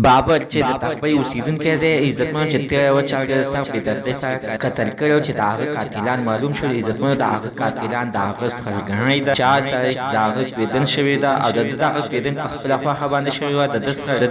बाबर چې د تخبې اوسیدونکی دی عزتمن چې تېره یوه چاړه سره بېدردۍ سره قتل کړی و چې د هغه قاتلان معلوم شول. عزتمنو د هغه قاتلان د هغه څخرګنۍ ده، چا سره د هغه کوېدن شوې ده او د ده دغه کوېدن په خپله خوښه باندې شوې وه. د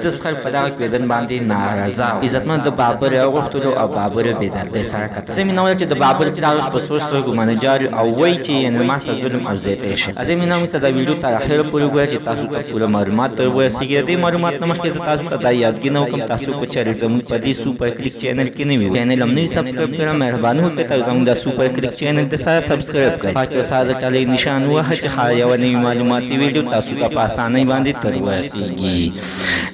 ده څخر په دغه کوېدن باندې نارضا و. عزتمن د بابر یې وغوښتلو او بابر یې بېدردۍ سره قتل. زه مینه ویل چې د بابر پلار اوس په سرو سترګو باندې جاري او وایي چې یعنې ما سره ظلم او زیاتی شوی. زه مینه وم چې دا ویډیو تر اخره پورې وګورئ چې تاسو ته پوره معلومات در ورسېږي. د دې معلومات نه مخکې زه تاسو ته دا یادګینه وکړم، تاسو کو چاري زموږ په دې سوپر کلیک چینل کې نه وي چینل هم نه سبسکرایب کړئ، مهرباني وکړئ تاسو زموږ د سوپر کلیک چینل د سره سبسکرایب کړئ. پاکه ساده کلی نشان وهه چې یو نوی معلوماتي ویډیو تاسو ته په اسانۍ باندې تر ورسېږي.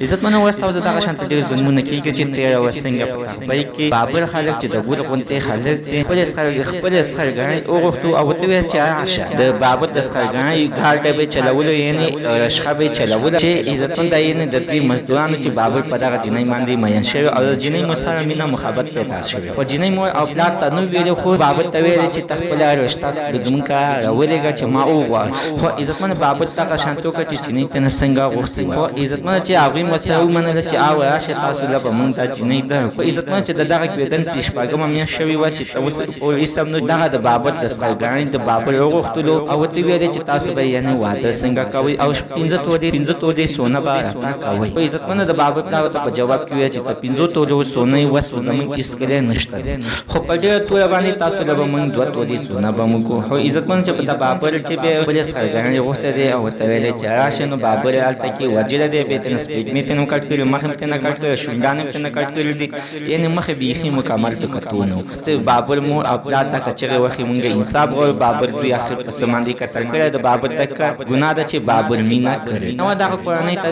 عزتمنو اوس تاسو دغه شانته ډېر ظلمونه کېږي چې تېره ورځ څنګه په تخبۍ کې بابر خلک چې د ګل غوندې خلک دي خپلې څخرګنۍ وغوښتو او ورته وویل چې راشه د بابر د څخرګنۍ ګاډی به یې چلولو، یعنې رشخه به یې چلوله چې عزتمن دا یعنې د دوی مزدورانو چې بابر په دغه جنۍ باندې مین شوی او د جنۍ مور سره مینه محبت پیدا شوی. خو جنۍ مور او پلار ته نه ویلې، خو بابر ته ویلې چې ته خپله رشته زموږ کره راولېږه چې ما وغواړم. خو عزتمنه بابر دغه شانتې وکړه چې جنۍ ته نه څنګه غوښتې وه. خو عزتمنه چې هغوی مو سره ومنله چې او راشه تاسو له به مونږ دا جنۍ درکړو. عزتمنه چې د دغه کوېدن په شپږمه میاشت شوې وه چې اوس پولیس هم نو دغه د بابر د څخرګنۍ د بابر وغوښتلو او ورته ویلې چې تاسو به یعنې واده څنګه کوئ او 15 تولې سونه به راته کوئ. خو عزتمنه د بابر پلار ته په جواب کې ویل چې د 15 تولو سونه یې وس زموږ هېڅکله نشته دی، خو په ډېره توګه باندې تاسو له به مونږ 2 تولې سونه به مو کوو. خو عزتمنه چې په د بابر چې به خپلې څخرګنۍ غوښته دی او ورته ویلې چې راشه، نو بابر یې هلته کې وجلی دی، بیا یې ترې سپېږمۍ ته هم کټ کړي، مخ هم ترې نه کټ کړی، شونډان هم ترې نه کټ کړي دي، یعنې مخ یې بیخي مکمل ټوکتونه و. بابر مور او پلار ته که چغې وخې مونږ انصاف غواړو. بابر دوی اخر په څه باندې قتل کړی. د بابر دکه ګناه ده چې بابر مینه کړې. نو دغه کورنۍ ته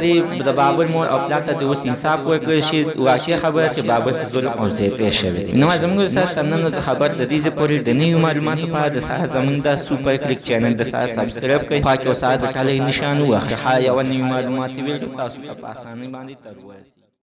د بابر مور او پلار ته د اوس انصاف ورکړل شي. واقعي خبره چې بابر سره ظلم او زیاتی شوی دی. نو زموږ سره تر نن خبر د دې ځای پورې د نویو معلوماتو په اړه د سره زموږ د سوپر کلیک چینل د سره سبسکرایب کړئ، خوا کې سره د کلی نشان ووهئ چې یوه نوي معلوماتي ویډیو تاسو ته په اسانۍ باندې تر ورسېږي.